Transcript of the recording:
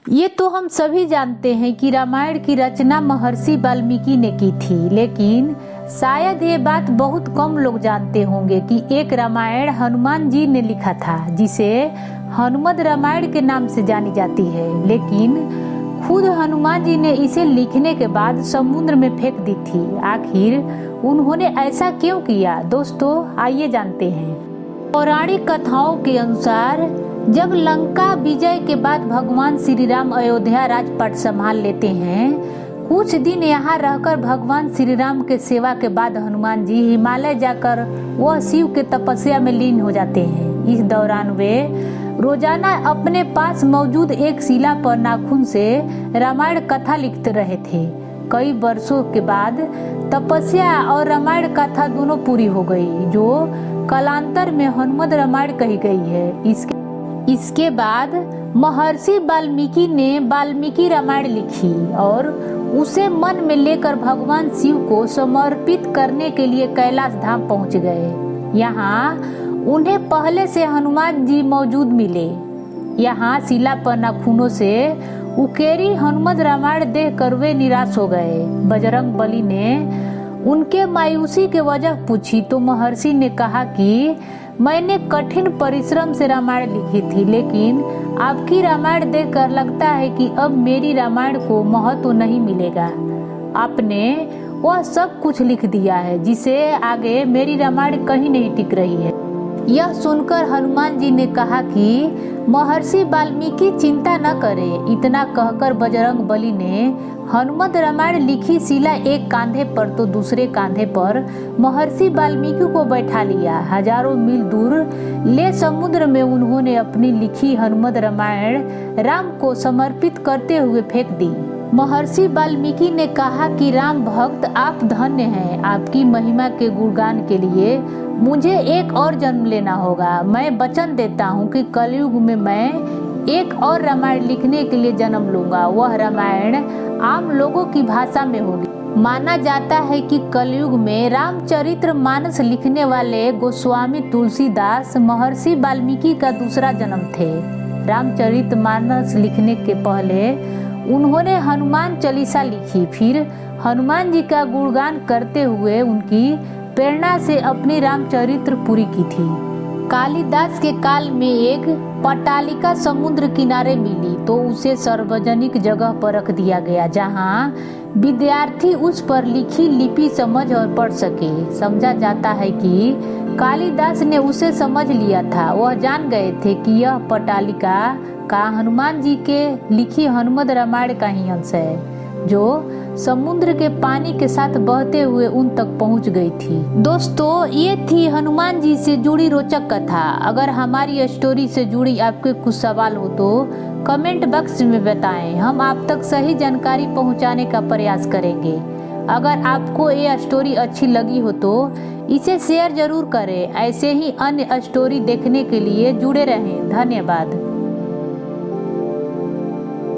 ये तो हम सभी जानते हैं कि रामायण की रचना महर्षि वाल्मीकि ने की थी, लेकिन शायद ये बात बहुत कम लोग जानते होंगे कि एक रामायण हनुमान जी ने लिखा था, जिसे हनुमद रामायण के नाम से जानी जाती है। लेकिन खुद हनुमान जी ने इसे लिखने के बाद समुद्र में फेंक दी थी। आखिर उन्होंने ऐसा क्यों किया? दोस्तों, आइए जानते हैं। पौराणिक कथाओं के अनुसार जब लंका विजय के बाद भगवान श्री राम अयोध्या राजपाट संभाल लेते हैं, कुछ दिन यहाँ रहकर भगवान श्री राम के सेवा के बाद हनुमान जी हिमालय जाकर वह शिव के तपस्या में लीन हो जाते हैं। इस दौरान वे रोजाना अपने पास मौजूद एक शिला पर नाखून से रामायण कथा लिखते रहे थे। कई वर्षों के बाद तपस्या और रामायण कथा दोनों पूरी हो गई, जो कालांतर में हनुमद रामायण कही गई है। इसके बाद महर्षि वाल्मीकि ने वाल्मीकि रामायण लिखी और उसे मन में लेकर भगवान शिव को समर्पित करने के लिए कैलाश धाम पहुंच गए। यहाँ उन्हें पहले से हनुमान जी मौजूद मिले। यहाँ शिला पर नाखूनों से उकेरी हनुमद रामायण देखकर वे निराश हो गए। बजरंग बली ने उनके मायूसी के वजह पूछी तो महर्षि ने कहा कि मैंने कठिन परिश्रम से रामायण लिखी थी, लेकिन आपकी रामायण देखकर लगता है कि अब मेरी रामायण को महत्व नहीं मिलेगा। आपने वह सब कुछ लिख दिया है जिसे आगे मेरी रामायण कहीं नहीं टिक रही है। यह सुनकर हनुमान जी ने कहा कि महर्षि वाल्मीकि चिंता न करे। इतना कहकर बजरंग बली ने हनुमद रामायण लिखी शिला एक कांधे पर तो दूसरे कांधे पर महर्षि वाल्मीकि को बैठा लिया। हजारों मील दूर ले समुद्र में उन्होंने अपनी लिखी हनुमद रामायण राम को समर्पित करते हुए फेंक दी। महर्षि वाल्मीकि ने कहा कि राम भक्त, आप धन्य हैं। आपकी महिमा के गुणगान के लिए मुझे एक और जन्म लेना होगा। मैं वचन देता हूँ कि कलयुग में मैं एक और रामायण लिखने के लिए जन्म लूंगा। वह रामायण आम लोगों की भाषा में होगी। माना जाता है कि कलयुग में रामचरित्र मानस लिखने वाले गोस्वामी तुलसीदास महर्षि वाल्मीकि का दूसरा जन्म थे। रामचरित मानस लिखने के पहले उन्होंने हनुमान चालीसा लिखी, फिर हनुमान जी का गुणगान करते हुए उनकी प्रेरणा से अपनी रामचरित्र पूरी की थी। कालिदास के काल में एक पटालिका समुद्र किनारे मिली तो उसे सार्वजनिक जगह पर रख दिया गया, जहां विद्यार्थी उस पर लिखी लिपि समझ और पढ़ सके। समझा जाता है कि कालिदास ने उसे समझ लिया था। वह जान गए थे कि यह पटालिका का हनुमान जी के लिखी हनुमद रामायण का ही अंश है, जो समुद्र के पानी के साथ बहते हुए उन तक पहुंच गई थी। दोस्तों, ये थी हनुमान जी से जुड़ी रोचक कथा। अगर हमारी स्टोरी से जुड़ी आपके कुछ सवाल हो तो कमेंट बॉक्स में बताएं, हम आप तक सही जानकारी पहुंचाने का प्रयास करेंगे। अगर आपको ये स्टोरी अच्छी लगी हो तो इसे शेयर जरूर करें। ऐसे ही अन्य स्टोरी देखने के लिए जुड़े रहें। धन्यवाद।